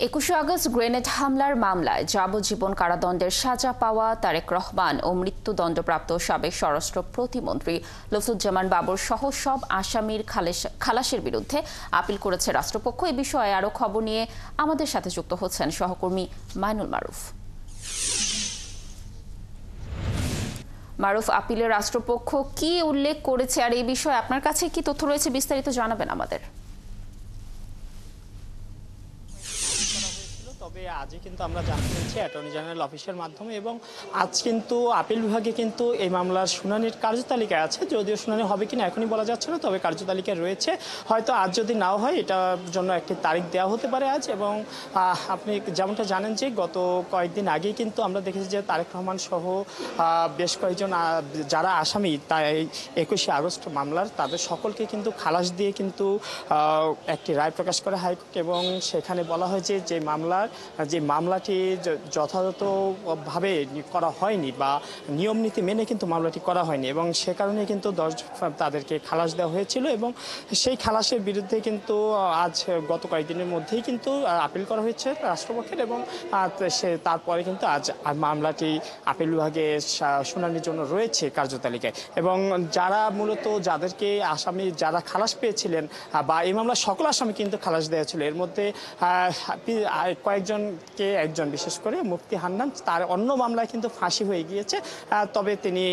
21 August grenade হামলার মামলায় যাবজ্জীবন কারাদণ্ডের সাজা পাওয়া তারেক রহমান ও মৃত্যুদণ্ডপ্রাপ্ত সাবেক স্বরাষ্ট্র প্রতিমন্ত্রী লুৎফুজ্জামান বাবর সহ সব আসামির খালাসের বিরুদ্ধে আপিল করেছে রাষ্ট্রপক্ষ। এ বিষয়ে আরও খবর নিয়ে আমাদের সাথে যুক্ত হচ্ছেন সহকর্মী মাইনুল মারুফ। মারুফ, আপিলে রাষ্ট্রপক্ষ কি উল্লেখ করেছে আর এই বিষয়ে আপনার কাছে কি তথ্য রয়েছে বিস্তারিত জানাবেন আমাদের। তবে আজই কিন্তু আমরা জানতে পেরেছি অ্যাটর্নি জেনারেল অফিসের মাধ্যমে, এবং আজ কিন্তু আপিল বিভাগে কিন্তু এই মামলার শুনানির কার্যতালিকায় আছে। যদিও শুনানি হবে কিনা এখনই বলা যাচ্ছে না, তবে কার্যতালিকায় রয়েছে। হয়তো আজ যদি নাও হয় এটার জন্য একটি তারিখ দেওয়া হতে পারে আজ। এবং আপনি যেমনটা জানেন যে গত কয়েকদিন আগেই কিন্তু আমরা দেখেছি যে তারেক রহমান সহ বেশ কয়েকজন যারা আসামি তাই 21 আগস্ট মামলার তাদের সকলকে কিন্তু খালাস দিয়ে কিন্তু একটি রায় প্রকাশ করে হাইকোর্ট, এবং সেখানে বলা হয়েছে যে মামলাটি যথাযথভাবে করা হয়নি বা নিয়ম নীতি মেনে কিন্তু মামলাটি করা হয়নি, এবং সে কারণে কিন্তু তাদেরকে খালাস দেওয়া হয়েছিল। এবং সেই খালাসের বিরুদ্ধে কিন্তু আজ গত কয়েকদিনের মধ্যেই কিন্তু আপিল করা হয়েছে রাষ্ট্রপক্ষের, এবং তারপরে কিন্তু আজ মামলাটি আপিল বিভাগে শুনানির জন্য রয়েছে কার্যতালিকায়। এবং যারা মূলত যাদেরকে আসামি যারা খালাস পেয়েছিলেন বা এই মামলার সকল আসামি কিন্তু খালাস দেওয়া ছিল, এর মধ্যে কয়েকজনকে একজন বিশেষ করে মুফতি হান্নান তার অন্য মামলায় কিন্তু ফাঁসি হয়ে গিয়েছে। তবে তিনি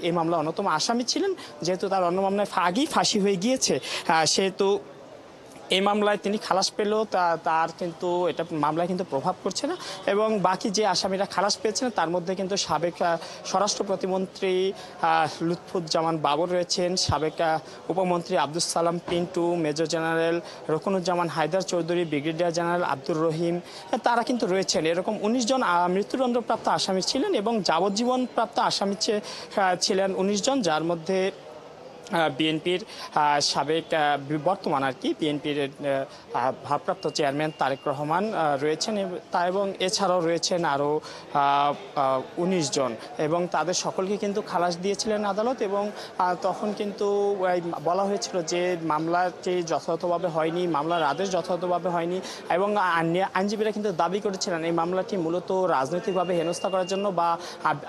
এই মামলা অন্যতম আসামি ছিলেন, যেহেতু তার অন্য মামলায় আগেই ফাঁসি হয়ে গিয়েছে সেহেতু এই মামলায় তিনি খালাস পেলেও তার কিন্তু এটা মামলায় কিন্তু প্রভাব করছে না। এবং বাকি যে আসামিরা খালাস পেয়েছেন তার মধ্যে কিন্তু সাবেক স্বরাষ্ট্র প্রতিমন্ত্রী লুৎফুজ্জামান বাবর রয়েছেন, সাবেক উপমন্ত্রী Abdus Salam Pintu, major general Rokunuzzaman Haider Chowdhury, brigadier general Abdur Rahim, তারা কিন্তু রয়েছেন। এরকম 19 জন মৃত্যুদণ্ডপ্রাপ্ত আসামি ছিলেন, এবং যাবজ্জীবন প্রাপ্ত আসামি ছিলেন 19 জন, যার মধ্যে বিএনপির সাবেক বর্তমান বিএনপির ভারপ্রাপ্ত চেয়ারম্যান তারেক রহমান রয়েছেন, এবং এছাড়াও রয়েছেন আরও 19 জন, এবং তাদের সকলকে কিন্তু খালাস দিয়েছিলেন আদালত। এবং তখন কিন্তু বলা হয়েছিল যে মামলাটি যথাযথভাবে হয়নি, মামলার আদেশ যথাযথভাবে হয়নি, এবং আইনজীবীরা কিন্তু দাবি করেছিলেন এই মামলাটি মূলত রাজনৈতিকভাবে হেনস্থা করার জন্য বা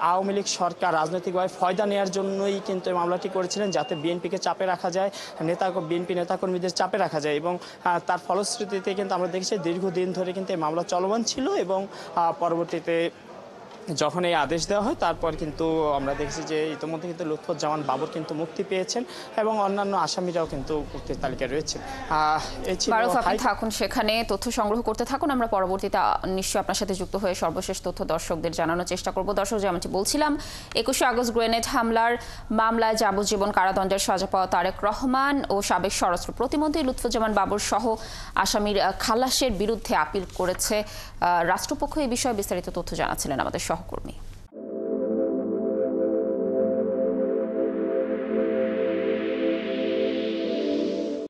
আওয়ামী লীগ সরকার রাজনৈতিকভাবে ফয়দা নেওয়ার জন্যই কিন্তু এই মামলাটি করেছিলেন, যাতে বিএনপিকে চাপে রাখা যায়, বিএনপি নেতাকর্মীদের চাপে রাখা যায়। এবং তার ফলশ্রুতিতে কিন্তু আমরা দেখেছি দীর্ঘদিন ধরে কিন্তু এই মামলা চলমান ছিল, এবং পরবর্তীতে যখন এই আদেশ দেওয়া হয় তারপর কিন্তু আমরা দেখেছি যে ইতিমধ্যে কিন্তু লুৎফুজ্জামান বাবর কিন্তু মুক্তি পেয়েছেন, এবং অন্যান্য আসামিরাও কিন্তু মুক্তির তালিকায় রয়েছেন। থাকুন সেখানে, তথ্য সংগ্রহ করতে থাকুন। আমরা পরবর্তীতে নিশ্চয়ই আপনার সাথে যুক্ত হয়ে সর্বশেষ তথ্য দর্শকদের জানানোর চেষ্টা করব। দর্শক, যেমনটি বলছিলাম, 21 আগস্ট গ্রেনেড হামলার মামলায় যাবজ্জীবন কারাদণ্ডের সাজা পাওয়া তারেক রহমান ও সাবেক স্বরাষ্ট্র প্রতিমন্ত্রী লুৎফুজ্জামান বাবর সহ আসামির খালাসের বিরুদ্ধে আপিল করেছে রাষ্ট্রপক্ষ। এই বিষয়ে বিস্তারিত তথ্য জানাচ্ছিলেন আমাদের সহকর্মী।